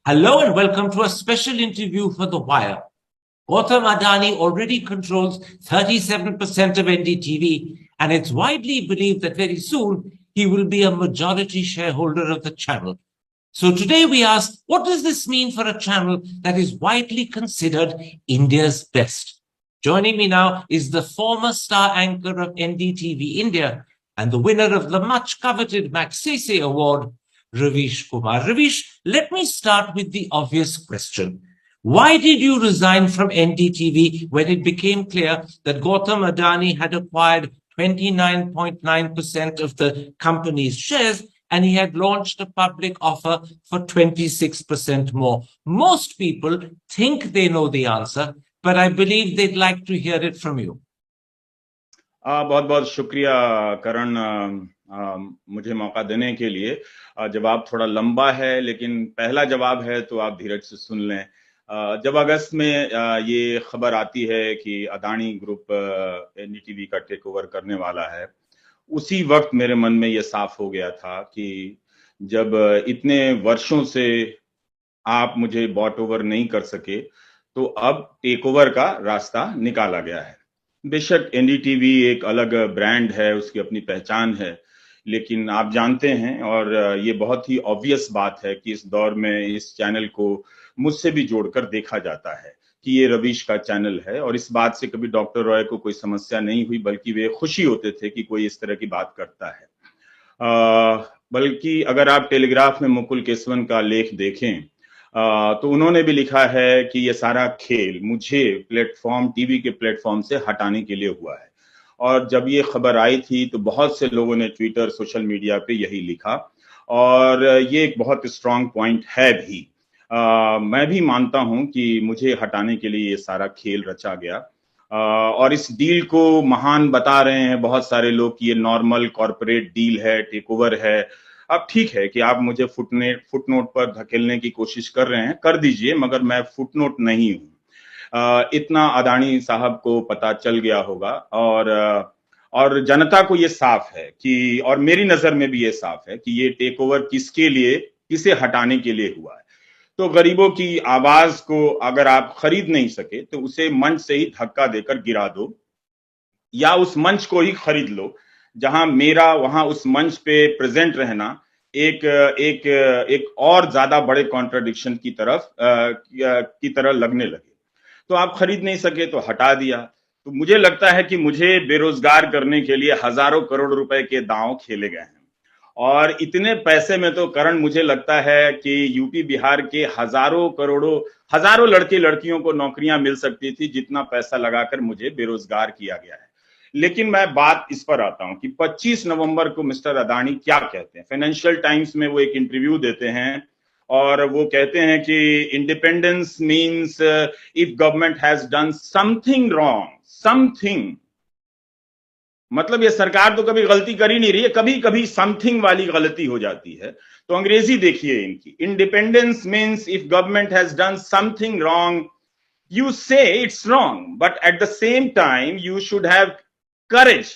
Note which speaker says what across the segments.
Speaker 1: Hello and welcome to a special interview for The Wire. Gautam Adani already controls 37% of NDTV, and it's widely believed that very soon he will be a majority shareholder of the channel. So today we ask, what does this mean for a channel that is widely considered India's best? Joining me now is the former star anchor of NDTV India and the winner of the much coveted Magsaysay Award, Ravish Kumar. Ravish, let me start with the obvious question. Why did you resign from NDTV when it became clear that Gautam Adani had acquired 29.9% of the company's shares and he had launched a public offer for 26% more? Most people think they know the answer, but I believe they'd like to hear it from you.
Speaker 2: बहुत बहुत शुक्रिया करण, मुझे मौका देने के लिए। जवाब थोड़ा लंबा है, लेकिन पहला जवाब है तो आप धीरज से सुन लें। जब अगस्त में ये खबर आती है कि अदानी ग्रुप एनडीटीवी का टेक ओवर करने वाला है, उसी वक्त मेरे मन में ये साफ हो गया था कि जब इतने वर्षों से आप मुझे बॉट ओवर नहीं कर सके, तो अब टेक ओवर का रास्ता निकाला गया है। बेशक एनडीटीवी एक अलग ब्रांड है, उसकी अपनी पहचान है, लेकिन आप जानते हैं और ये बहुत ही ऑब्वियस बात है कि इस दौर में इस चैनल को मुझसे भी जोड़कर देखा जाता है कि ये रवीश का चैनल है। और इस बात से कभी डॉक्टर रॉय को कोई समस्या नहीं हुई, बल्कि वे खुशी होते थे कि कोई इस तरह की बात करता है। बल्कि अगर आप टेलीग्राफ में मुकुल केसवन का लेख देखें तो उन्होंने भी लिखा है कि ये सारा खेल मुझे प्लेटफॉर्म, टीवी के प्लेटफॉर्म से हटाने के लिए हुआ है। और जब ये खबर आई थी तो बहुत से लोगों ने ट्विटर, सोशल मीडिया पे यही लिखा, और ये एक बहुत स्ट्रांग पॉइंट है भी। मैं भी मानता हूं कि मुझे हटाने के लिए ये सारा खेल रचा गया। और इस डील को महान बता रहे हैं बहुत सारे लोग कि ये नॉर्मल कॉर्पोरेट डील है, टेक ओवर है। अब ठीक है कि आप मुझे फुटनोट पर धकेलने की कोशिश कर रहे हैं, कर दीजिए, मगर मैं फुटनोट नहीं हूं। इतना अदानी साहब को पता चल गया होगा, और जनता को ये साफ है कि, और मेरी नजर में भी ये साफ है कि ये टेक ओवर किसके लिए, किसे हटाने के लिए हुआ है। तो गरीबों की आवाज को अगर आप खरीद नहीं सके तो उसे मंच से ही धक्का देकर गिरा दो, या उस मंच को ही खरीद लो जहां मेरा वहां उस मंच पे प्रेजेंट रहना एक एक एक और ज्यादा बड़े कॉन्ट्रडिक्शन की तरह लगने लगे। तो आप खरीद नहीं सके तो हटा दिया। तो मुझे लगता है कि मुझे बेरोजगार करने के लिए हजारों करोड़ रुपए के दांव खेले गए हैं, और इतने पैसे में तो करण मुझे लगता है कि यूपी बिहार के हजारों लड़के लड़कियों को नौकरियां मिल सकती थी, जितना पैसा लगाकर मुझे बेरोजगार किया गया है। लेकिन मैं बात इस पर आता हूं कि 25 नवंबर को मिस्टर अदानी क्या कहते हैं। फाइनेंशियल टाइम्स में वो एक इंटरव्यू देते हैं और वो कहते हैं कि independence means if government has done something wrong, something, मतलब ये सरकार तो कभी गलती कर ही नहीं रही है, कभी कभी समथिंग वाली गलती हो जाती है। तो अंग्रेजी देखिए इनकी, independence means if government has done something wrong, you say it's wrong, but at the same time you should have courage.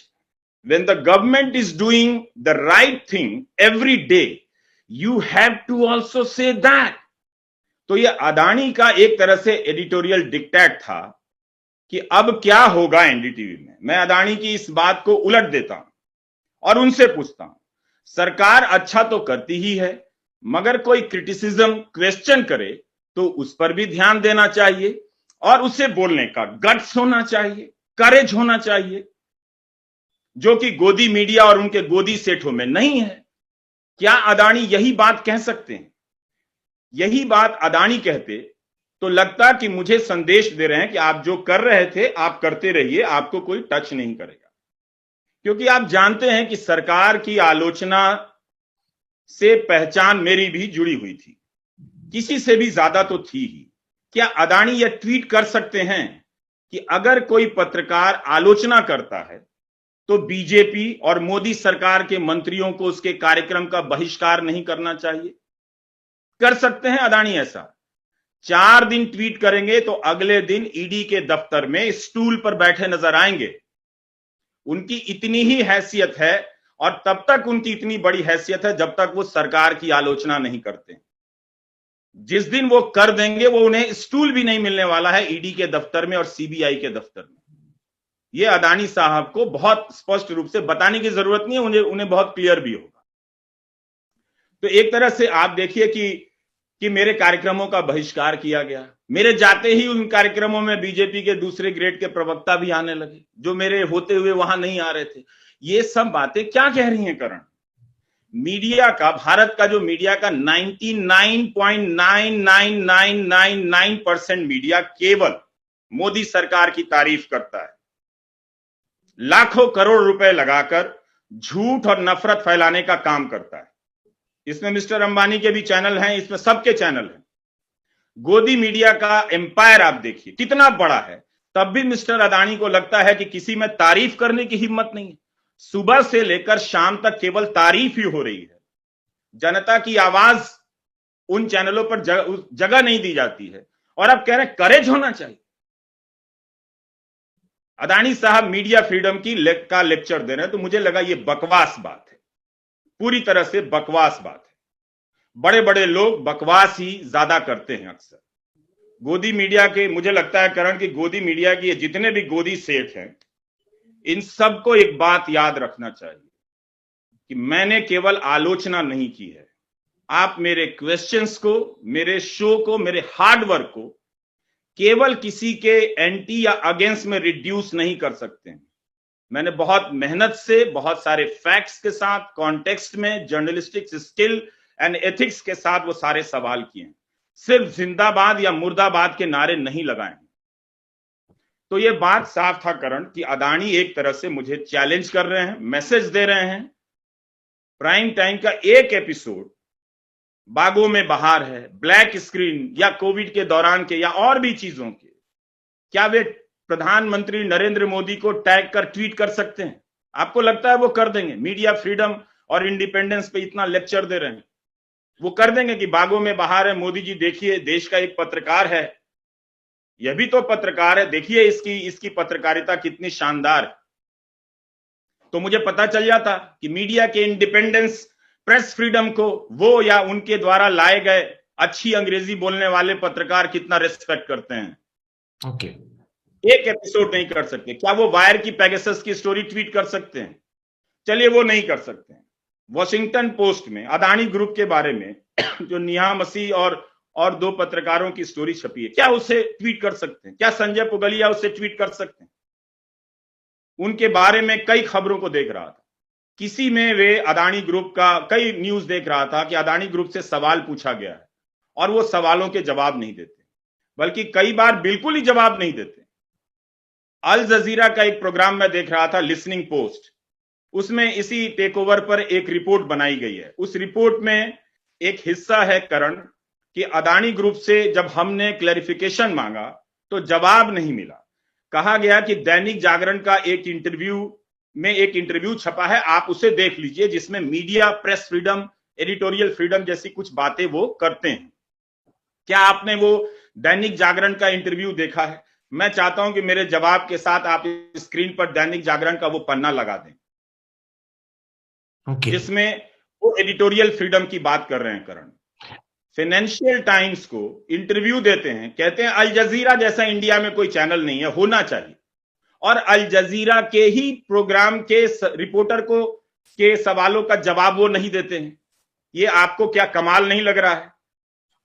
Speaker 2: When the government is doing the right thing every day, you have to also say that. तो ये अदानी का एक तरह से editorial dictate था कि अब क्या होगा एनडीटीवी में। मैं अदानी की इस बात को उलट देता हूं और उनसे पूछता हूं, सरकार अच्छा तो करती ही है, मगर कोई क्रिटिसिज्म, क्वेश्चन करे तो उस पर भी ध्यान देना चाहिए, और उसे बोलने का गट्स होना चाहिए, करेज होना चाहिए, जो कि गोदी मीडिया और उनके गोदी सेठों में नहीं है। क्या अदानी यही बात कह सकते हैं? यही बात अदानी कहते तो लगता कि मुझे संदेश दे रहे हैं कि आप जो कर रहे थे आप करते रहिए, आपको कोई टच नहीं करेगा। क्योंकि आप जानते हैं कि सरकार की आलोचना से पहचान मेरी भी जुड़ी हुई थी, किसी से भी ज्यादा तो थी ही। क्या अदानी यह ट्वीट कर सकते हैं कि अगर कोई पत्रकार आलोचना करता है तो बीजेपी और मोदी सरकार के मंत्रियों को उसके कार्यक्रम का बहिष्कार नहीं करना चाहिए? कर सकते हैं अदानी ऐसा? 4 दिन ट्वीट करेंगे तो अगले दिन ईडी के दफ्तर में स्टूल पर बैठे नजर आएंगे। उनकी इतनी ही हैसियत है, और तब तक उनकी इतनी बड़ी हैसियत है जब तक वो सरकार की आलोचना नहीं करते। जिस दिन वो कर देंगे वो उन्हें स्टूल भी नहीं मिलने वाला है ईडी के दफ्तर में और सीबीआई के दफ्तर में। ये अदानी साहब को बहुत स्पष्ट रूप से बताने की जरूरत नहीं है, उन्हें बहुत क्लियर भी होगा। तो एक तरह से आप देखिए कि मेरे कार्यक्रमों का बहिष्कार किया गया, मेरे जाते ही उन कार्यक्रमों में बीजेपी के दूसरे ग्रेड के प्रवक्ता भी आने लगे जो मेरे होते हुए वहां नहीं आ रहे थे। ये सब बातें क्या कह रही हैं करण? मीडिया का, भारत का जो मीडिया का 99.99999% मीडिया केवल मोदी सरकार की तारीफ करता है, लाखों करोड़ रुपए लगाकर झूठ और नफरत फैलाने का काम करता है। इसमें मिस्टर अंबानी के भी चैनल हैं, इसमें सबके चैनल हैं। गोदी मीडिया का एम्पायर आप देखिए कितना बड़ा है, तब भी मिस्टर अदानी को लगता है कि किसी में तारीफ करने की हिम्मत नहीं है। सुबह से लेकर शाम तक केवल तारीफ ही हो रही है। जनता की आवाज उन चैनलों पर जगह नहीं दी जाती है और अब कह रहे हैं करेज होना चाहिए। अदानी साहब मीडिया फ्रीडम का लेक्चर दे रहे हैं, तो मुझे लगा ये बकवास बात है, पूरी तरह से बकवास बात है। बड़े बड़े लोग बकवास ही ज्यादा करते हैं अक्सर। गोदी मीडिया के, मुझे लगता है करण की गोदी मीडिया की जितने भी गोदी सेठ हैं, इन सबको एक बात याद रखना चाहिए कि मैंने केवल आलोचना नहीं की है। आप मेरे क्वेश्चंस को, मेरे शो को, मेरे हार्डवर्क को केवल किसी के एंटी या अगेंस्ट में रिड्यूस नहीं कर सकते हैं। मैंने बहुत मेहनत से, बहुत सारे फैक्ट्स के साथ, कॉन्टेक्स्ट में, जर्नलिस्टिक स्किल एंड एथिक्स के साथ वो सारे सवाल किए हैं। सिर्फ जिंदाबाद या मुर्दाबाद के नारे नहीं लगाए। तो ये बात साफ था करण कि अदानी एक तरह से मुझे चैलेंज कर रहे हैं, मैसेज दे रहे हैं। प्राइम टाइम का एक एपिसोड बागों में बहार है, ब्लैक स्क्रीन या कोविड के दौरान के या और भी चीजों के, क्या वे प्रधानमंत्री नरेंद्र मोदी को टैग कर ट्वीट कर सकते हैं? आपको लगता है वो कर देंगे? मीडिया फ्रीडम और इंडिपेंडेंस पे इतना लेक्चर दे रहे हैं, वो कर देंगे कि बागों में बहार है, मोदी जी देखिए देश का एक पत्रकार है, यह भी तो पत्रकार है, देखिए इसकी पत्रकारिता कितनी शानदार है। तो मुझे पता चल जाता कि मीडिया के इंडिपेंडेंस, प्रेस फ्रीडम को वो या उनके द्वारा लाए गए अच्छी अंग्रेजी बोलने वाले पत्रकार कितना रिस्पेक्ट करते हैं।
Speaker 1: ओके,
Speaker 2: एक एपिसोड नहीं कर सकते। क्या वो वायर की पेगासस की स्टोरी ट्वीट कर सकते हैं? चलिए वो नहीं कर सकते हैं। वॉशिंगटन पोस्ट में अदानी ग्रुप के बारे में जो नेहा मसीह और दो पत्रकारों की स्टोरी छपी है, क्या उसे ट्वीट कर सकते हैं? क्या संजय पुगलिया उसे ट्वीट कर सकते हैं? उनके बारे में कई खबरों को देख रहा था, किसी में वे अदानी ग्रुप का कई न्यूज देख रहा था कि अदानी ग्रुप से सवाल पूछा गया है और वो सवालों के जवाब नहीं देते, बल्कि कई बार बिल्कुल ही जवाब नहीं देते। अल जजीरा का एक प्रोग्राम में देख रहा था, लिसनिंग पोस्ट, उसमें इसी टेक ओवर पर एक रिपोर्ट बनाई गई है। उस रिपोर्ट में एक हिस्सा है करण कि अदानी ग्रुप से जब हमने क्लैरिफिकेशन मांगा तो जवाब नहीं मिला। कहा गया कि दैनिक जागरण का एक इंटरव्यू छपा है, आप उसे देख लीजिए, जिसमें media, press freedom, editorial freedom जैसी कुछ बातें वो करते हैं। क्या आपने वो दैनिक जागरण का इंटरव्यू देखा है? मैं चाहता हूं कि मेरे जवाब के साथ आप स्क्रीन पर दैनिक जागरण का वो पन्ना लगा दें, जिसमें वो एडिटोरियल फ्रीडम की बात कर रहे हैं करण। फाइनेंशियल टाइम्स को इंटरव्यू देते हैं, कहते हैं अल जजीरा जैसा इंडिया में कोई चैनल नहीं है, होना चाहिए, और अल जजीरा के ही प्रोग्राम के रिपोर्टर के सवालों का जवाब वो नहीं देते हैं। ये आपको क्या कमाल नहीं लग रहा है?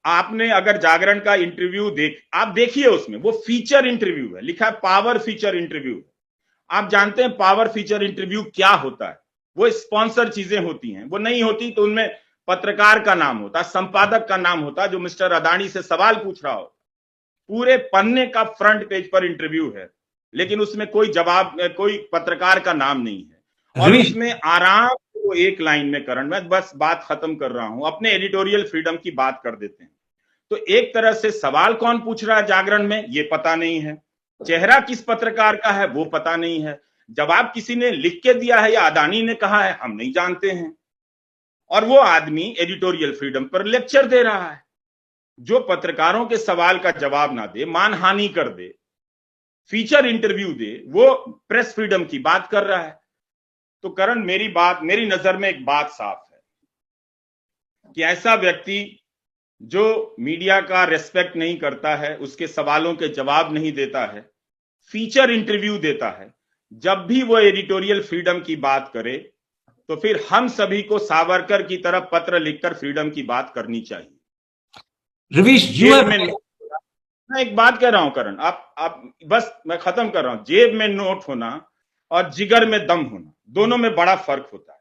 Speaker 2: आपने अगर जागरण का इंटरव्यू आप देखिए, उसमें वो फीचर इंटरव्यू है, लिखा है पावर फीचर इंटरव्यू। आप जानते हैं पावर फीचर इंटरव्यू क्या होता है? वो स्पॉन्सर चीजें होती हैं, वो नहीं होती तो उनमें पत्रकार का नाम होता, संपादक का नाम होता, जो मिस्टर अदानी से सवाल पूछ रहा होता। पूरे पन्ने का फ्रंट पेज पर इंटरव्यू है, लेकिन उसमें कोई जवाब, कोई पत्रकार का नाम नहीं है। और उसमें आराम को एक लाइन में करण, मैं बस बात खत्म कर रहा हूं, अपने एडिटोरियल फ्रीडम की बात कर देते हैं। तो एक तरह से सवाल कौन पूछ रहा है जागरण में, ये पता नहीं है। चेहरा किस पत्रकार का है वो पता नहीं है। जवाब किसी ने लिख के दिया है या अदानी ने कहा है, हम नहीं जानते हैं। और वो आदमी एडिटोरियल फ्रीडम पर लेक्चर दे रहा है, जो पत्रकारों के सवाल का जवाब ना दे, मानहानि कर दे, फीचर इंटरव्यू दे, वो प्रेस फ्रीडम की बात कर रहा है। तो करण, मेरी नजर में एक बात साफ है कि ऐसा व्यक्ति जो मीडिया का रेस्पेक्ट नहीं करता है, उसके सवालों के जवाब नहीं देता है, फीचर इंटरव्यू देता है, जब भी वो एडिटोरियल फ्रीडम की बात करे तो फिर हम सभी को सावरकर की तरह पत्र लिखकर फ्रीडम की बात करनी चाहिए।
Speaker 1: रवीश,
Speaker 2: जेब में मैं एक बात कह रहा हूं करण, आप बस मैं खत्म कर रहा हूं। जेब में नोट होना और जिगर में दम होना, दोनों में बड़ा फर्क होता है।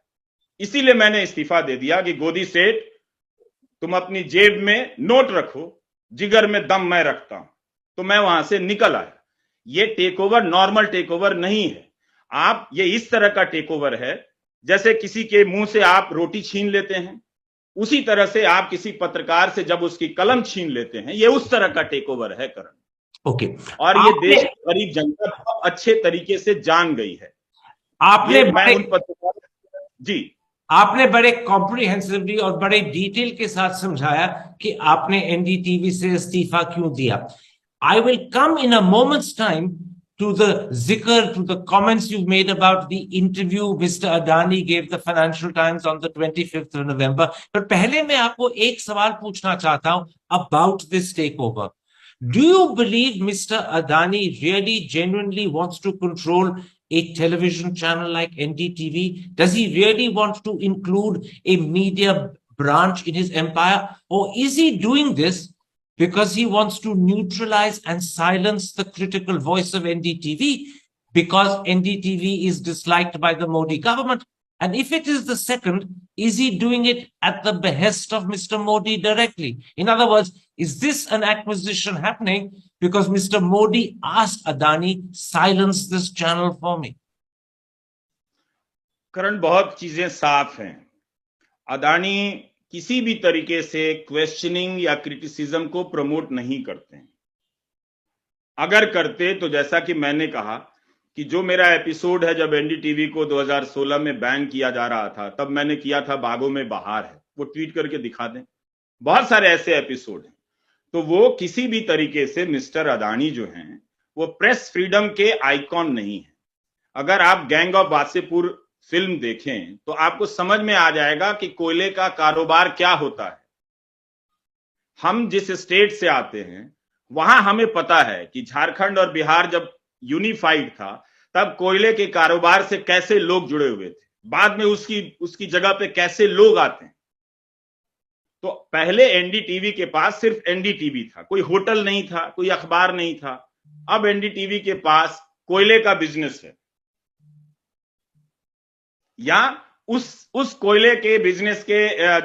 Speaker 2: इसीलिए मैंने इस्तीफा दे दिया कि गोदी सेठ, तुम अपनी जेब में नोट रखो, जिगर में दम मैं रखता हूं। तो मैं वहां से निकल आया। ये take over normal take over नहीं है। आप ये इस तरह का टेक ओवर है जैसे किसी के मुंह से आप रोटी छीन लेते हैं, उसी तरह से आप किसी पत्रकार से जब उसकी कलम छीन लेते हैं, ये उस तरह का टेक ओवर है करण।
Speaker 1: ओके,
Speaker 2: और ये देश की गरीब जनता बहुत अच्छे तरीके से जान गई है।
Speaker 1: आपने
Speaker 2: मैं उन पत्रकारों जी
Speaker 1: आपने बड़े कॉम्प्रिहेंसिवली और बड़े डिटेल के साथ समझाया कि आपने एनडीटीवी से इस्तीफा क्यों दिया। I will come in a moment's time to the zikr, to the comments you've made about the interview Mr. Adani gave the Financial Times on the 25th of November. But पहले मैं आपको एक सवाल पूछना चाहता हूं about this takeover. Do you believe Mr. Adani really genuinely wants to control a television channel like NDTV? Does he really want to include a media branch in his empire? Or is he doing this because he wants to neutralize and silence the critical voice of NDTV because NDTV is disliked by the Modi government? And if it is the second, is he doing it at the behest of Mr. Modi directly? In other words, is this an acquisition happening because Mr. Modi asked Adani, silence this channel for me?
Speaker 2: करण, बहुत चीजें साफ हैं। अदानी किसी भी तरीके से questioning या criticism को प्रमोट नहीं करते हैं। अगर करते तो जैसा कि मैंने कहा कि जो मेरा एपिसोड है जब एनडीटीवी को 2016 में बैन किया जा रहा था, तब मैंने किया था बागों में बहार है, वो ट्वीट करके दिखा दें। बहुत सारे ऐसे एपिसोड हैं। तो वो किसी भी तरीके से मिस्टर अदानी जो हैं वो प्रेस फ्रीडम के आइकॉन नहीं है। अगर आप गैंग ऑफ वासेपुर फिल्म देखें तो आपको समझ में आ जाएगा कि कोयले का कारोबार क्या होता है। हम जिस स्टेट से आते हैं वहां हमें पता है कि झारखंड और बिहार जब यूनिफाइड था तब कोयले के कारोबार से कैसे लोग जुड़े हुए थे, बाद में उसकी जगह पे कैसे लोग आते हैं। तो पहले एनडीटीवी के पास सिर्फ एनडीटीवी था, कोई होटल नहीं था, कोई अखबार नहीं था। अब एनडीटीवी के पास कोयले का बिजनेस है, या उस कोयले के बिजनेस के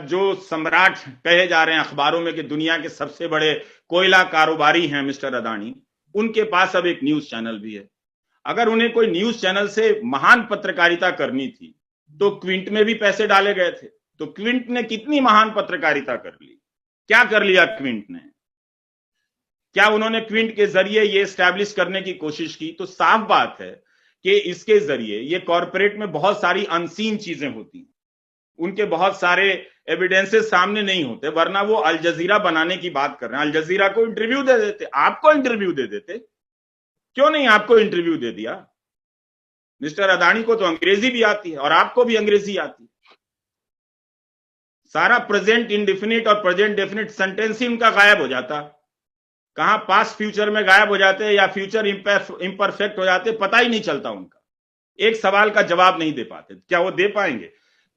Speaker 2: जो सम्राट कहे जा रहे हैं अखबारों में कि दुनिया के सबसे बड़े कोयला कारोबारी हैं मिस्टर अदानी, उनके पास अब एक न्यूज चैनल भी है। अगर उन्हें कोई न्यूज चैनल से महान पत्रकारिता करनी थी तो क्विंट में भी पैसे डाले गए थे। तो क्विंट ने कितनी महान पत्रकारिता कर ली? क्या कर लिया क्विंट ने? क्या उन्होंने क्विंट के जरिए ये एस्टैब्लिश करने की कोशिश की? तो साफ बात है कि इसके जरिए ये कॉर्पोरेट में बहुत सारी अनसीन चीजें होती हैं, उनके बहुत सारे एविडेंसेस सामने नहीं होते, वरना वो अल जजीरा बनाने की बात कर रहे हैं। अल जजीरा को इंटरव्यू दे देते, आपको इंटरव्यू दे देते, क्यों नहीं आपको इंटरव्यू दे दिया? मिस्टर अदानी को तो अंग्रेजी भी आती है और आपको भी अंग्रेजी आती है। सारा प्रेजेंट इंडेफिनिट और प्रेजेंट डेफिनिट सेंटेंस ही उनका गायब हो जाता। कहां पास्ट फ्यूचर में गायब हो जाते या फ्यूचर इम्परफेक्ट हो जाते, पता ही नहीं चलता उनका। एक सवाल का जवाब नहीं दे पाते, क्या वो दे पाएंगे?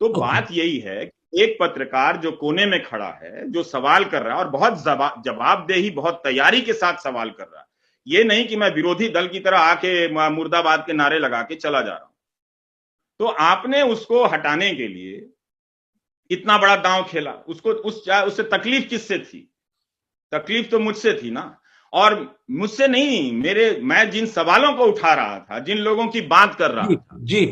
Speaker 2: तो बात यही है कि एक पत्रकार जो कोने में खड़ा है, जो सवाल कर रहा है और बहुत जवाबदेही, बहुत तैयारी के साथ सवाल कर रहा है, ये नहीं कि मैं विरोधी दल की तरह आके मुर्दाबाद के नारे लगा के चला जा रहा हूं। तो आपने उसको हटाने के लिए इतना बड़ा दांव खेला। उससे तकलीफ किससे थी? तकलीफ तो मुझसे थी ना, और मुझसे नहीं, मैं जिन सवालों को उठा रहा था, जिन लोगों की बात कर रहा था,
Speaker 1: जी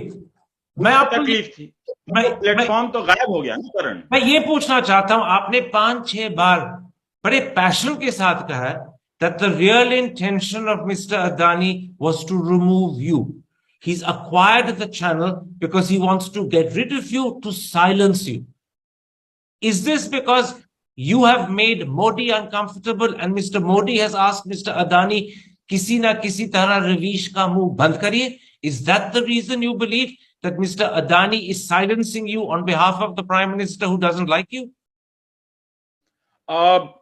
Speaker 1: मैं आपको
Speaker 2: तकलीफ थी। प्लेटफॉर्म तो गायब हो गया ना करण।
Speaker 1: मैं ये पूछना चाहता हूं, आपने 5-6 बार बड़े पैशन के साथ कहा that the real intention of Mr. Adani was to remove you. He's acquired the channel because he wants to get rid of you, to silence you. Is this because you have made Modi uncomfortable and Mr. Modi has asked Mr. Adani, किसी ना किसी तरह रवीश का मुंह बंद करिए? Is that the reason you believe that Mr. Adani is silencing you on behalf of the Prime Minister who doesn't like you?
Speaker 2: अब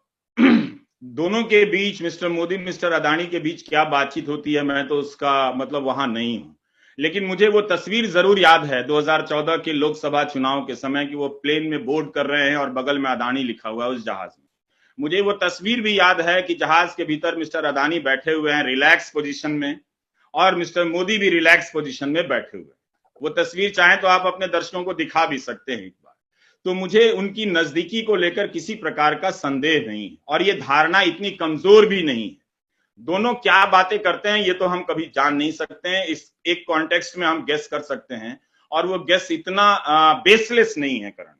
Speaker 2: दोनों के बीच, मिस्टर मोदी मिस्टर अदानी के बीच क्या बातचीत होती है, मैं तो उसका मतलब वहां नहीं हूं, लेकिन मुझे वो तस्वीर जरूर याद है 2014 के लोकसभा चुनाव के समय कि वो प्लेन में बोर्ड कर रहे हैं और बगल में अदानी लिखा हुआ है उस जहाज में। मुझे वो तस्वीर भी याद है कि जहाज के भीतर मिस्टर अदानी बैठे हुए हैं रिलैक्स पोजीशन में और मिस्टर मोदी भी रिलैक्स पोजीशन में बैठे हुए हैं। वो तस्वीर चाहे तो आप अपने दर्शकों को दिखा भी सकते हैं एक बार। तो मुझे उनकी नजदीकी को लेकर किसी प्रकार का संदेह नहीं और ये धारणा इतनी कमजोर भी नहीं है। दोनों क्या बातें करते हैं ये तो हम कभी जान नहीं सकते हैं, इस एक कॉन्टेक्स्ट में हम गेस कर सकते हैं और वो गेस इतना बेसलेस नहीं है करण।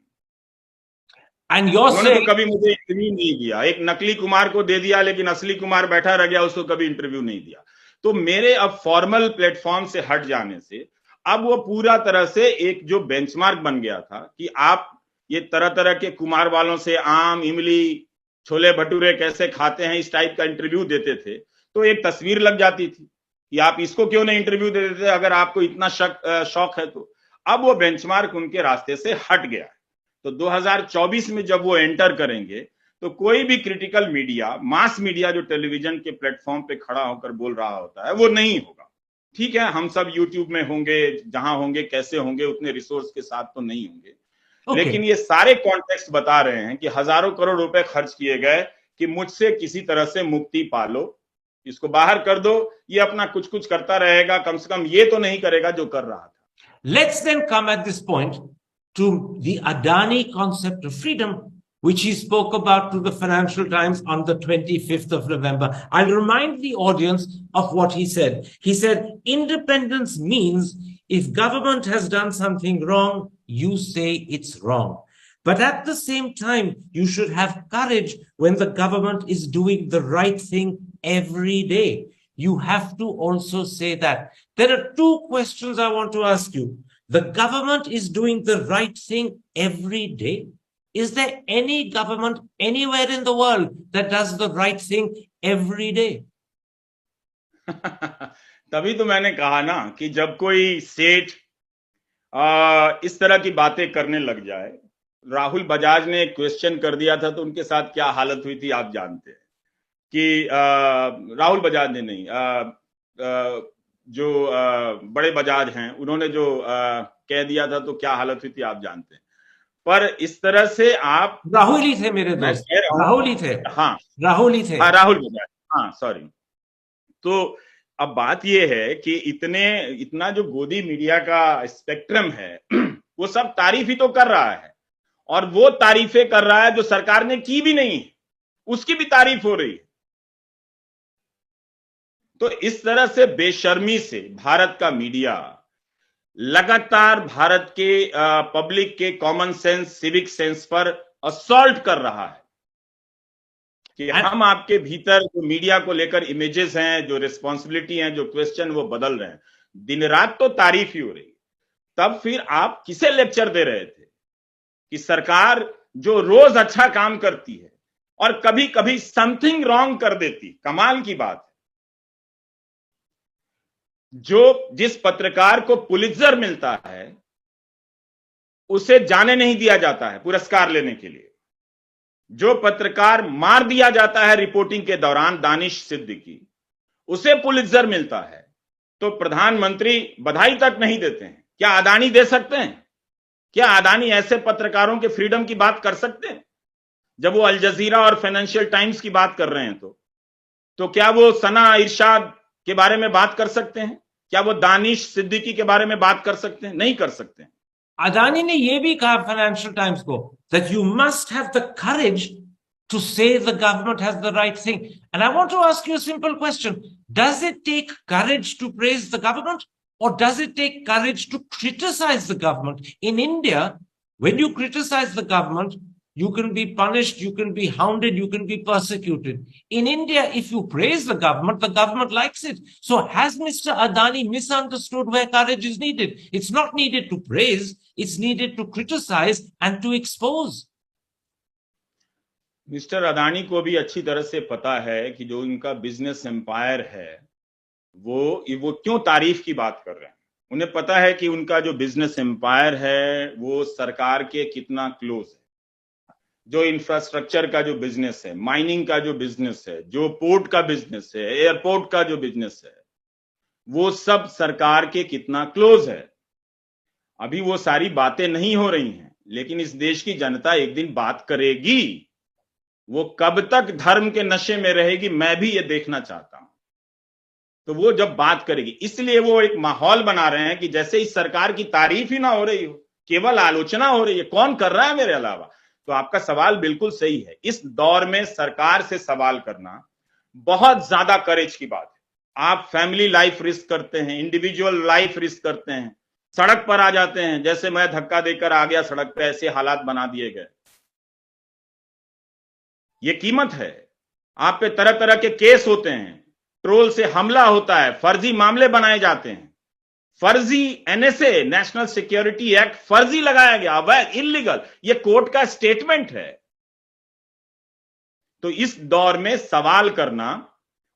Speaker 1: And you're
Speaker 2: उन्होंने तो
Speaker 1: saying,
Speaker 2: कभी मुझे इंटरव्यू नहीं दिया, एक नकली कुमार को दे दिया लेकिन असली कुमार बैठा रह गया, उसको कभी इंटरव्यू नहीं दिया। तो मेरे अब फॉर्मल प्लेटफॉर्म से हट जाने से अब वो पूरा तरह से एक जो बेंचमार्क बन गया था कि आप ये तरह तरह के कुमार वालों से आम इमली छोले भटूरे कैसे खाते हैं इस टाइप का इंटरव्यू देते थे, तो एक तस्वीर लग जाती थी कि आप इसको क्यों नहीं इंटरव्यू दे देते अगर आपको इतना शौक है तो। अब वो बेंचमार्क उनके रास्ते से हट गया है। तो 2024 में जब वो एंटर करेंगे तो कोई भी क्रिटिकल मीडिया, मास मीडिया जो टेलीविजन के प्लेटफॉर्म पे खड़ा होकर बोल रहा होता है वो नहीं होगा। ठीक है, हम सब यूट्यूब में होंगे, जहां होंगे कैसे होंगे उतने रिसोर्स के साथ तो नहीं होंगे, लेकिन
Speaker 1: okay,
Speaker 2: ये सारे कॉन्टेक्स्ट बता रहे हैं कि हजारों करोड़ रुपए खर्च किए गए कि मुझसे किसी तरह से मुक्ति पालो, इसको बाहर कर दो, ये अपना कुछ कुछ करता रहेगा, कम से कम ये तो नहीं करेगा जो कर रहा था।
Speaker 1: let's then come at this point to the Adani concept of freedom, which he spoke about to the Financial Times on the 25th of November. I'll remind the audience of what he said. He said, independence means if government has done something wrong, you say it's wrong. But at the same time, you should have courage when the government is doing the right thing every day. You have to also say that. There are two questions I want to ask you. The government is doing the right thing every day. Is there any government anywhere in the world that does the right thing every day?
Speaker 2: तभी तो मैंने कहा ना कि जब कोई सेठ इस तरह की बातें करने लग जाए, राहुल बजाज ने क्वेश्चन कर दिया था तो उनके साथ क्या हालत हुई थी आप जानते हैं कि राहुल बजाज ने नहीं, जो बड़े बजाज हैं उन्होंने जो कह दिया था तो क्या हालत हुई थी आप जानते हैं। पर इस तरह से आप,
Speaker 1: राहुल ही थे मेरे
Speaker 2: मैं
Speaker 1: दोस्त,
Speaker 2: कह रहा हूं,
Speaker 1: राहुल ही थे,
Speaker 2: हाँ
Speaker 1: राहुल ही थे,
Speaker 2: हाँ राहुल बजाज, हाँ सॉरी। तो अब बात यह है कि इतना जो गोदी मीडिया का स्पेक्ट्रम है वो सब तारीफ ही तो कर रहा है और वो तारीफें कर रहा है जो सरकार ने की भी नहीं, उसकी भी तारीफ हो रही है। तो इस तरह से बेशर्मी से भारत का मीडिया लगातार भारत के पब्लिक के कॉमन सेंस, सिविक सेंस पर असॉल्ट कर रहा है कि हम आपके भीतर जो मीडिया को लेकर इमेजेस हैं, जो रिस्पॉन्सिबिलिटी हैं, जो क्वेश्चन वो बदल रहे हैं। दिन रात तो तारीफ ही हो रही है, तब फिर आप किसे लेक्चर दे रहे थे कि सरकार जो रोज अच्छा काम करती है और कभी कभी समथिंग रॉन्ग कर देती। कमाल की बात है, जिस पत्रकार को पुलित्जर मिलता है उसे जाने नहीं दिया जाता है पुरस्कार लेने के लिए। जो पत्रकार मार दिया जाता है रिपोर्टिंग के दौरान, दानिश सिद्दीकी, उसे पुलित्जर मिलता है तो प्रधानमंत्री बधाई तक नहीं देते हैं। क्या अदानी दे सकते हैं? क्या अदानी ऐसे पत्रकारों के फ्रीडम की बात कर सकते हैं? जब वो अल जजीरा और फाइनेंशियल टाइम्स की बात कर रहे हैं तो क्या वो सना इरशाद के बारे में बात कर सकते हैं? क्या वो दानिश सिद्दीकी के बारे में बात कर सकते हैं? नहीं कर सकते हैं।
Speaker 1: अदानी ने यह भी कहा फाइनेंशियल टाइम्स को that you must have the courage to say the government has the right thing. And I want to ask you a simple question. Does it take courage to praise the government or does it take courage to criticize the government? In India, when you criticize the government, you can be punished, you can be hounded, you can be persecuted. In India, if you praise the government likes it. So has Mr. Adani misunderstood where courage is needed? It's not needed to praise, it's needed to criticize and to expose.
Speaker 2: Mister Adani को भी अच्छी तरह से पता है कि जो इनका बिजनेस एम्पायर है वो क्यों तारीफ की बात कर रहे हैं। उन्हें पता है कि उनका जो बिजनेस एम्पायर है वो सरकार के कितना क्लोज है। जो इंफ्रास्ट्रक्चर का जो बिजनेस है, माइनिंग का जो बिजनेस है, जो पोर्ट का बिजनेस है, एयरपोर्ट का जो बिजनेस है, वो सब सरकार के कितना क्लोज है। अभी वो सारी बातें नहीं हो रही हैं, लेकिन इस देश की जनता एक दिन बात करेगी। वो कब तक धर्म के नशे में रहेगी, मैं भी ये देखना चाहता हूं। तो वो जब बात करेगी, इसलिए वो एक माहौल बना रहे हैं कि जैसे इस सरकार की तारीफ ही ना हो रही हो, केवल आलोचना हो रही है, कौन कर रहा है मेरे अलावा। तो आपका सवाल बिल्कुल सही है। इस दौर में सरकार से सवाल करना बहुत ज्यादा करेज की बात है। आप फैमिली लाइफ रिस्क करते हैं, इंडिविजुअल लाइफ रिस्क करते हैं, सड़क पर आ जाते हैं, जैसे मैं धक्का देकर आ गया सड़क पे, ऐसे हालात बना दिए गए। ये कीमत है। आप पे तरह तरह के केस होते हैं, ट्रोल से हमला होता है, फर्जी मामले बनाए जाते हैं, फर्जी एनएसए, नेशनल सिक्योरिटी एक्ट फर्जी लगाया गया, अवैध, इलीगल, ये कोर्ट का स्टेटमेंट है। तो इस दौर में सवाल करना,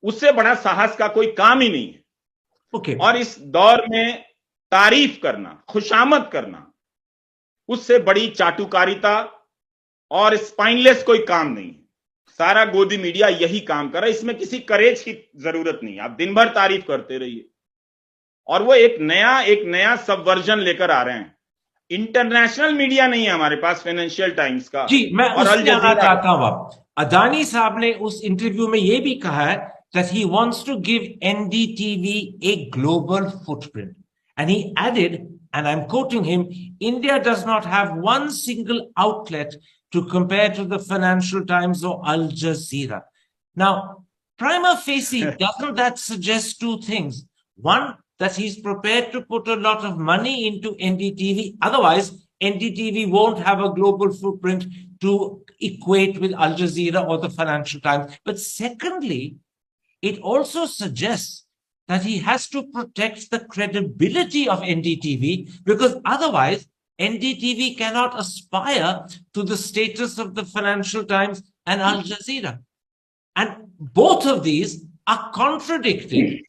Speaker 2: उससे बड़ा साहस का कोई काम ही नहीं है।
Speaker 1: Okay.
Speaker 2: और इस दौर में तारीफ करना, खुशामद करना, उससे बड़ी चाटुकारिता और स्पाइनलेस कोई काम नहीं है। सारा गोदी मीडिया यही काम कर रहा है, इसमें किसी करेज की जरूरत नहीं है। आप दिन भर तारीफ करते रहिए। और वो एक नया सबवर्जन लेकर आ रहे हैं। इंटरनेशनल मीडिया नहीं है हमारे पास, फाइनेंशियल टाइम्स का
Speaker 1: जी, मैं
Speaker 2: और
Speaker 1: उस
Speaker 2: अल
Speaker 1: पे आना
Speaker 2: जजीरा
Speaker 1: चाहता हूं। अब अदानी साहब ने उस इंटरव्यू में यह भी कहा है that he wants to give NDTV a global footprint, and he added, and I'm quoting him, India does not have one single outlet to compare to the Financial Times or Al Jazeera. Now, prima facie, doesn't that suggest two things? One, that he's prepared to put a lot of money into NDTV, otherwise NDTV won't have a global footprint to equate with Al Jazeera or the Financial Times. But secondly, it also suggests that he has to protect the credibility of NDTV, because otherwise NDTV cannot aspire to the status of the Financial Times and Al Jazeera. And both of these are contradicted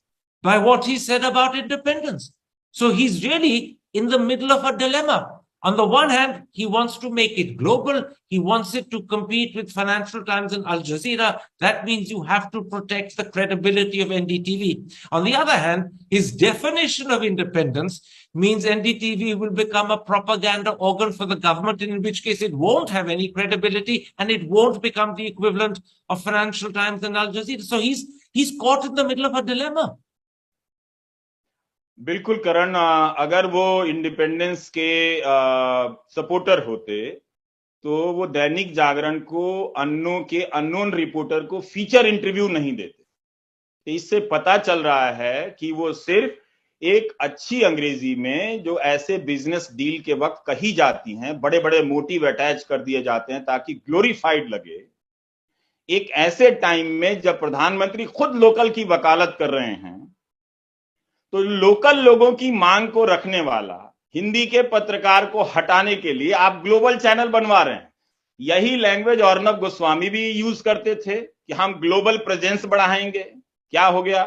Speaker 1: by what he said about independence. So he's really in the middle of a dilemma. On the one hand, he wants to make it global. He wants it to compete with Financial Times and Al Jazeera. That means you have to protect the credibility of NDTV. On the other hand, his definition of independence means NDTV will become a propaganda organ for the government, in which case it won't have any credibility and it won't become the equivalent of Financial Times and Al Jazeera. So he's caught in the middle of a dilemma.
Speaker 2: बिल्कुल करण, अगर वो independence के supporter होते तो वो दैनिक जागरण को unknown reporter को feature interview नहीं देते। इससे पता चल रहा है कि वो सिर्फ एक अच्छी अंग्रेजी में जो ऐसे बिजनेस डील के वक्त कही जाती हैं, बड़े बड़े मोटिव अटैच कर दिए जाते हैं ताकि ग्लोरीफाइड लगे, एक ऐसे टाइम में जब प्रधानमंत्री खुद लोकल की वकालत कर रहे हैं, तो लोकल लोगों की मांग को रखने वाला हिंदी के पत्रकार को हटाने के लिए आप ग्लोबल चैनल बनवा रहे हैं। यही लैंग्वेज अर्नब गोस्वामी भी यूज करते थे कि हम ग्लोबल प्रेजेंस बढ़ाएंगे। क्या हो गया?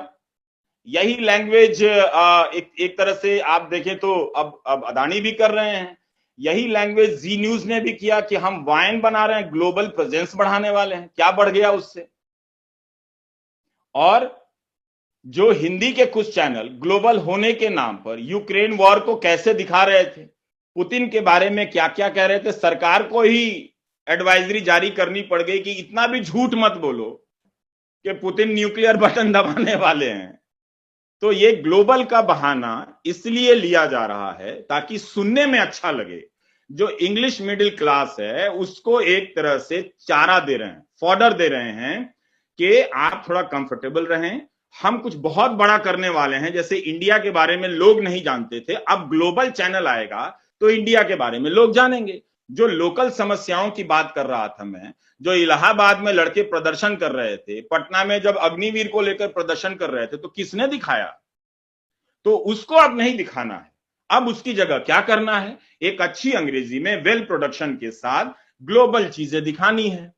Speaker 2: यही लैंग्वेज एक तरह से आप देखें तो अब अदानी भी कर रहे हैं। यही लैंग्वेज जी न्यूज ने भी किया कि हम वाइन बना रहे हैं, ग्लोबल प्रेजेंस बढ़ाने वाले हैं। क्या बढ़ गया उससे? और जो हिंदी के कुछ चैनल ग्लोबल होने के नाम पर यूक्रेन वॉर को कैसे दिखा रहे थे, पुतिन के बारे में क्या क्या कह रहे थे, सरकार को ही एडवाइजरी जारी करनी पड़ गई कि इतना भी झूठ मत बोलो कि पुतिन न्यूक्लियर बटन दबाने वाले हैं। तो ये ग्लोबल का बहाना इसलिए लिया जा रहा है ताकि सुनने में अच्छा लगे। जो इंग्लिश मिडिल क्लास है उसको एक तरह से चारा दे रहे हैं, फॉडर दे रहे हैं कि आप थोड़ा कंफर्टेबल रहें, हम कुछ बहुत बड़ा करने वाले हैं। जैसे इंडिया के बारे में लोग नहीं जानते थे, अब ग्लोबल चैनल आएगा तो इंडिया के बारे में लोग जानेंगे। जो लोकल समस्याओं की बात कर रहा था मैं, जो इलाहाबाद में लड़के प्रदर्शन कर रहे थे, पटना में जब अग्निवीर को लेकर प्रदर्शन कर रहे थे, तो किसने दिखाया? तो उसको अब नहीं दिखाना है। अब उसकी जगह क्या करना है? एक अच्छी अंग्रेजी में वेल प्रोडक्शन के साथ ग्लोबल चीजें दिखानी है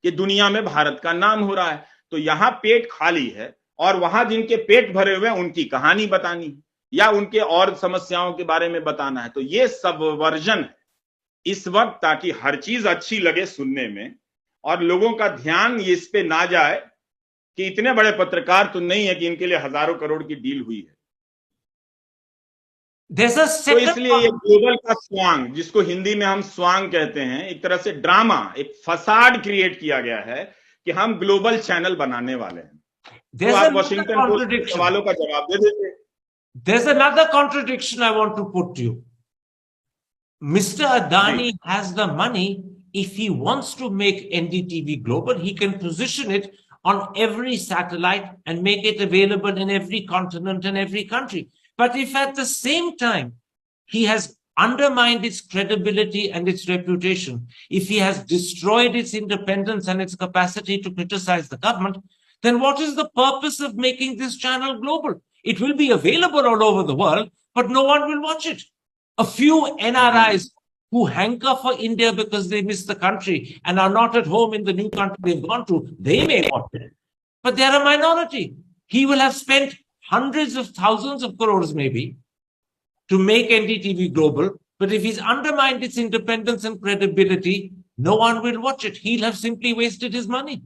Speaker 2: कि दुनिया में भारत का नाम हो रहा है। तो यहां पेट खाली है और वहां जिनके पेट भरे हुए हैं उनकी कहानी बतानी है या उनके और समस्याओं के बारे में बताना है। तो ये सबवर्जन है। इस वक्त, ताकि हर चीज अच्छी लगे सुनने में और लोगों का ध्यान इस पे ना जाए कि इतने बड़े पत्रकार तो नहीं है कि इनके लिए हजारों करोड़ की डील हुई है। तो इसलिए ये ग्लोबल का स्वांग, जिसको हिंदी में हम स्वांग कहते हैं, एक तरह से ड्रामा, एक फसाड क्रिएट किया गया है कि हम ग्लोबल चैनल बनाने वाले हैं। तो आप वॉशिंगटन पोस्ट के सवालों का जवाब दे देते।
Speaker 1: There's another contradiction I want to put to you. Mr. Adani has the money. If he wants to make NDTV global, he can position it on every satellite and make it available in every continent and every country. But if at the same time he has undermined its credibility and its reputation, if he has destroyed its independence and its capacity to criticize the government, then what is the purpose of making this channel global? It will be available all over the world, but no one will watch it. A few NRIs who hanker for India because they miss the country and are not at home in the new country they've gone to, they may watch it, but they're a minority. He will have spent hundreds of thousands of crores maybe to make NDTV global, but if he's undermined its independence and credibility, no one will watch it. He'll have simply wasted his money.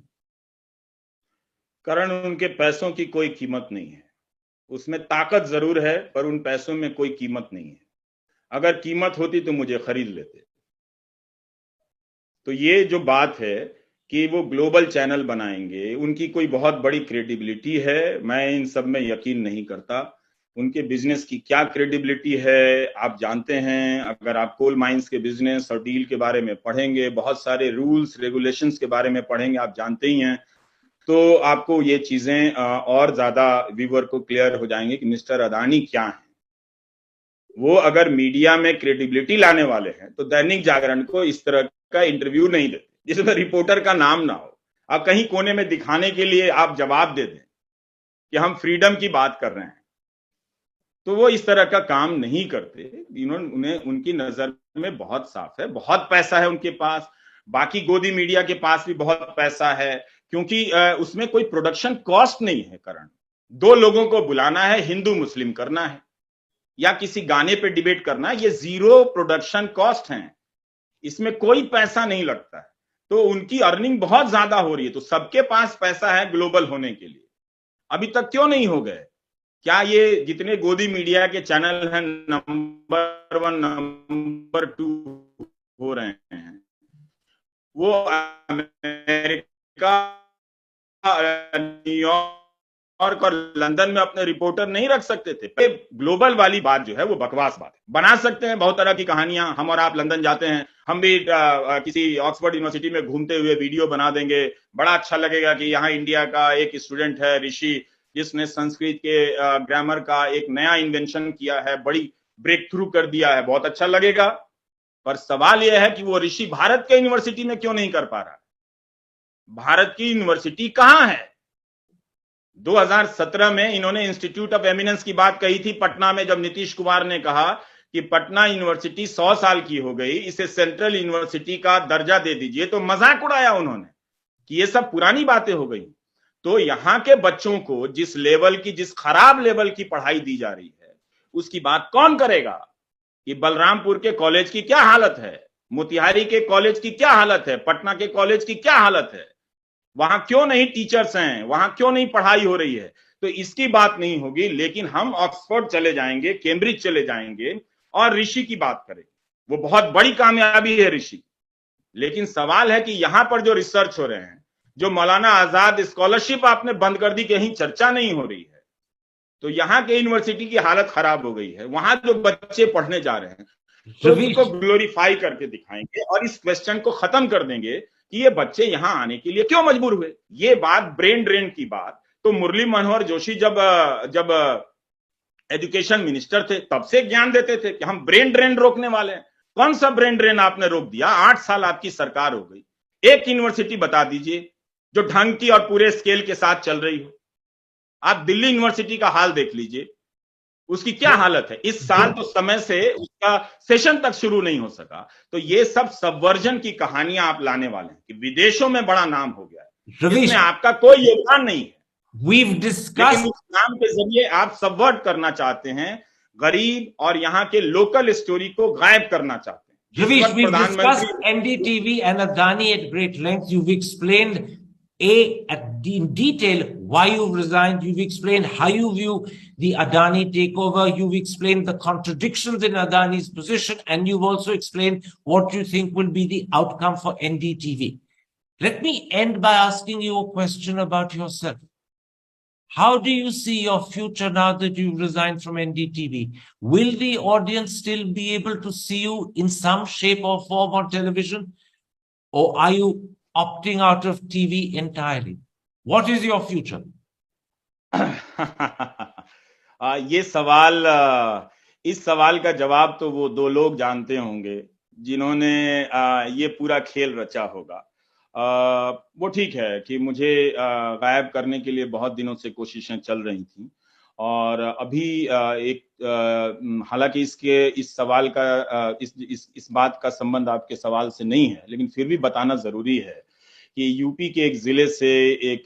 Speaker 2: कारण उनके पैसों की कोई कीमत नहीं है, उसमें ताकत जरूर है पर उन पैसों में कोई कीमत नहीं है। अगर कीमत होती तो मुझे खरीद लेते। तो ये जो बात है कि वो ग्लोबल चैनल बनाएंगे, उनकी कोई बहुत बड़ी क्रेडिबिलिटी है, मैं इन सब में यकीन नहीं करता। उनके बिजनेस की क्या क्रेडिबिलिटी है आप जानते हैं। अगर आप कोल माइंस के बिजनेस और डील के बारे में पढ़ेंगे, बहुत सारे रूल्स रेगुलेशंस के बारे में पढ़ेंगे, आप जानते ही हैं, तो आपको ये चीजें और ज्यादा व्यूअर को क्लियर हो जाएंगे कि मिस्टर अदानी क्या है। वो अगर मीडिया में क्रेडिबिलिटी लाने वाले हैं तो दैनिक जागरण को इस तरह का इंटरव्यू नहीं देते जिसमें रिपोर्टर का नाम ना हो। अब कहीं कोने में दिखाने के लिए आप जवाब दे दें कि हम फ्रीडम की बात कर रहे हैं, तो वो इस तरह का काम नहीं करते। उन्हें उनकी नजर में बहुत साफ है, बहुत पैसा है उनके पास, बाकी गोदी मीडिया के पास भी बहुत पैसा है, क्योंकि उसमें कोई प्रोडक्शन कॉस्ट नहीं है। करण, दो लोगों को बुलाना है, हिंदू मुस्लिम करना है या किसी गाने पे डिबेट करना है, ये जीरो प्रोडक्शन कॉस्ट है, इसमें कोई पैसा नहीं लगता है, तो उनकी अर्निंग बहुत ज्यादा हो रही है। तो सबके पास पैसा है ग्लोबल होने के लिए, अभी तक क्यों नहीं हो गए? क्या ये जितने गोदी मीडिया के चैनल हैं नंबर 1 नंबर 2 हो रहे हैं, वो अमेरिका, न्यूयॉर्क और लंदन में अपने रिपोर्टर नहीं रख सकते थे? ग्लोबल वाली बात जो है वो बकवास बात है। बना सकते हैं बहुत तरह की कहानियां, हम और आप लंदन जाते हैं, हम भी किसी ऑक्सफोर्ड यूनिवर्सिटी में घूमते हुए वीडियो बना देंगे, बड़ा अच्छा लगेगा कि यहाँ इंडिया का एक स्टूडेंट है ऋषि, जिसने संस्कृत के ग्रामर का एक नया इन्वेंशन किया है, बड़ी ब्रेक थ्रू कर दिया है, बहुत अच्छा लगेगा। पर सवाल यह है कि वो ऋषि भारत के यूनिवर्सिटी में क्यों नहीं कर पा रहा? भारत की यूनिवर्सिटी कहां है? 2017 में इन्होंने इंस्टीट्यूट ऑफ एमिनेंस की बात कही थी पटना में, जब नीतीश कुमार ने कहा कि पटना यूनिवर्सिटी 100 साल की हो गई, इसे सेंट्रल यूनिवर्सिटी का दर्जा दे दीजिए, तो मजाक उड़ाया उन्होंने कि ये सब पुरानी बातें हो गई। तो यहां के बच्चों को जिस लेवल की, जिस खराब लेवल की पढ़ाई दी जा रही है, उसकी बात कौन करेगा? कि बलरामपुर के कॉलेज की क्या हालत है, मोतिहारी के कॉलेज की क्या हालत है, पटना के कॉलेज की क्या हालत है, वहां क्यों नहीं टीचर्स हैं, वहां क्यों नहीं पढ़ाई हो रही है? तो इसकी बात नहीं होगी। लेकिन हम ऑक्सफोर्ड चले जाएंगे, कैम्ब्रिज चले जाएंगे और ऋषि की बात करेंगे, वो बहुत बड़ी कामयाबी है ऋषि। लेकिन सवाल है कि यहां पर जो रिसर्च हो रहे हैं, जो मौलाना आजाद स्कॉलरशिप आपने बंद कर दी, कहीं चर्चा नहीं हो रही है। तो यहाँ के यूनिवर्सिटी की हालत खराब हो गई है, वहां जो बच्चे पढ़ने जा रहे हैं, तो उनको ग्लोरीफाई करके दिखाएंगे और इस क्वेश्चन को खत्म कर देंगे कि ये बच्चे यहां आने के लिए क्यों मजबूर हुए। ये बात ब्रेन ड्रेन की बात तो मुरली मनोहर जोशी जब एजुकेशन मिनिस्टर थे तब से ज्ञान देते थे कि हम ब्रेन ड्रेन रोकने वाले हैं। कौन सा ब्रेन ड्रेन आपने रोक दिया? 8 साल आपकी सरकार हो गई, एक यूनिवर्सिटी बता दीजिए जो ढंग की और पूरे स्केल के साथ चल रही हो। आप दिल्ली यूनिवर्सिटी का हाल देख लीजिए, उसकी क्या हालत है। इस साल तो समय से उसका सेशन तक शुरू नहीं हो सका। तो ये सब सबवर्जन की कहानियां आप लाने वाले हैं कि विदेशों में बड़ा नाम हो गया है, इसमें आपका कोई योगदान नहीं है। लेकिन उस नाम के जरिए आप सबवर्ट करना चाहते हैं, गरीब और यहाँ के लोकल स्टोरी को गायब करना चाहते हैं,
Speaker 1: Ravish,
Speaker 2: वक्त
Speaker 1: we've discussed
Speaker 2: प्रधानमंत्री
Speaker 1: NDTV and Adani at great length. You've explained in detail why you've resigned. You've explained how you view the Adani takeover. You've explained the contradictions in Adani's position, and you've also explained what you think will be the outcome for NDTV. Let me end by asking you a question about yourself. How do you see your future now that you've resigned from NDTV? Will the audience still be able to see you in some shape or form on television? Or are you opting out of TV entirely? What is your future?
Speaker 2: ये सवाल इस सवाल का जवाब तो वो दो लोग जानते होंगे जिन्होंने ये पूरा खेल रचा होगा। वो ठीक है कि मुझे गायब करने के लिए बहुत दिनों से कोशिशें चल रही थी और अभी हालांकि इस सवाल का इस बात का संबंध आपके सवाल से नहीं है, लेकिन फिर भी बताना जरूरी है कि यूपी के एक जिले से एक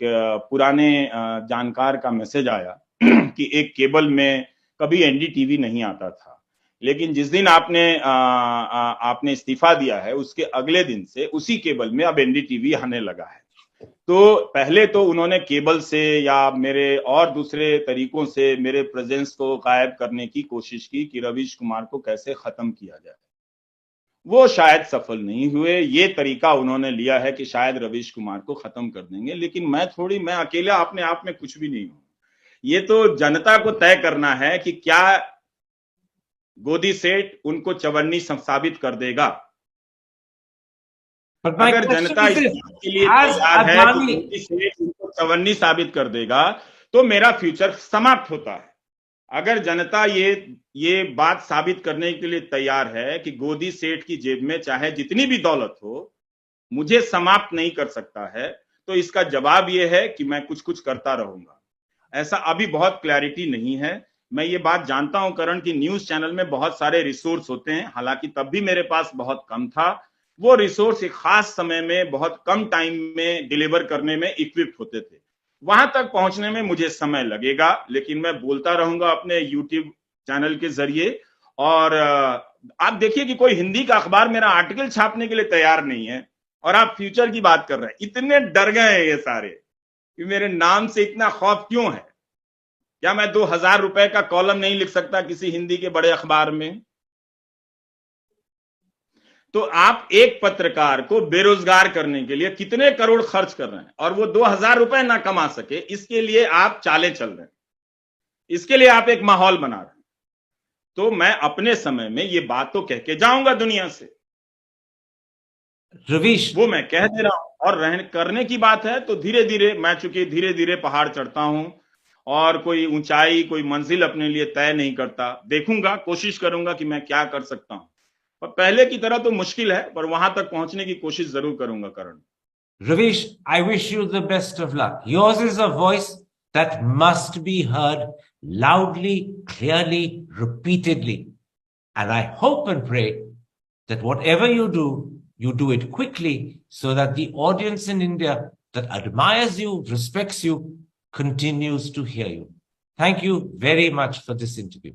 Speaker 2: पुराने जानकार का मैसेज आया कि एक केबल में कभी एनडीटीवी नहीं आता था, लेकिन जिस दिन आपने इस्तीफा दिया है उसके अगले दिन से उसी केबल में अब एनडीटीवी आने लगा है। तो पहले तो उन्होंने केबल से या मेरे और दूसरे तरीकों से मेरे प्रेजेंस को गायब करने की कोशिश की कि रवीश कुमार को कैसे खत्म किया जाए। वो शायद सफल नहीं हुए। ये तरीका उन्होंने लिया है कि शायद रवीश कुमार को खत्म कर देंगे, लेकिन मैं अकेला अपने आप में कुछ भी नहीं हूं। ये तो जनता को तय करना है कि क्या गोदी सेठ उनको चवन्नी साबित कर देगा। अगर जनता इस बात के लिए तैयार है कि गोदी सेठ उनको चवन्नी साबित कर देगा तो मेरा फ्यूचर समाप्त होता है। अगर जनता ये बात साबित करने के लिए तैयार है कि गोदी सेठ की जेब में चाहे जितनी भी दौलत हो मुझे समाप्त नहीं कर सकता है, तो इसका जवाब ये है कि मैं कुछ करता रहूंगा। ऐसा अभी बहुत क्लैरिटी नहीं है। मैं ये बात जानता हूं करण की न्यूज चैनल में बहुत सारे रिसोर्स होते हैं, हालांकि तब भी मेरे पास बहुत कम था। वो रिसोर्स एक खास समय में बहुत कम टाइम में डिलीवर करने में इक्विप्ड होते थे। वहां तक पहुंचने में मुझे समय लगेगा, लेकिन मैं बोलता रहूंगा अपने यूट्यूब चैनल के जरिए। और आप देखिए कि कोई हिंदी का अखबार मेरा आर्टिकल छापने के लिए तैयार नहीं है और आप फ्यूचर की बात कर रहे हैं। इतने डर गए हैं ये सारे कि मेरे नाम से इतना खौफ क्यों है। क्या मैं 2000 रुपए का कॉलम नहीं लिख सकता किसी हिंदी के बड़े अखबार में? तो आप एक पत्रकार को बेरोजगार करने के लिए कितने करोड़ खर्च कर रहे हैं और वो 2000 रुपए ना कमा सके, इसके लिए आप चाले चल रहे हैं, इसके लिए आप एक माहौल बना रहे हैं। तो मैं अपने समय में ये बात तो कह के जाऊंगा दुनिया से,
Speaker 1: रवीश,
Speaker 2: वो मैं कह दे रहा हूं। और करने की बात है तो धीरे धीरे, मैं चूंकि धीरे धीरे पहाड़ चढ़ता हूं और कोई ऊंचाई कोई मंजिल अपने लिए तय नहीं करता, देखूंगा, कोशिश करूंगा कि मैं क्या कर सकता हूं। पर पहले की तरह तो मुश्किल है, पर वहां तक पहुंचने की कोशिश जरूर करूंगा करण।
Speaker 1: Ravish, I wish you the best of luck. Yours is a voice that must be heard loudly, clearly, repeatedly. And I hope and pray that whatever you do it quickly so that the audience in India that admires you, respects you, continues to hear you. Thank you very much for this interview.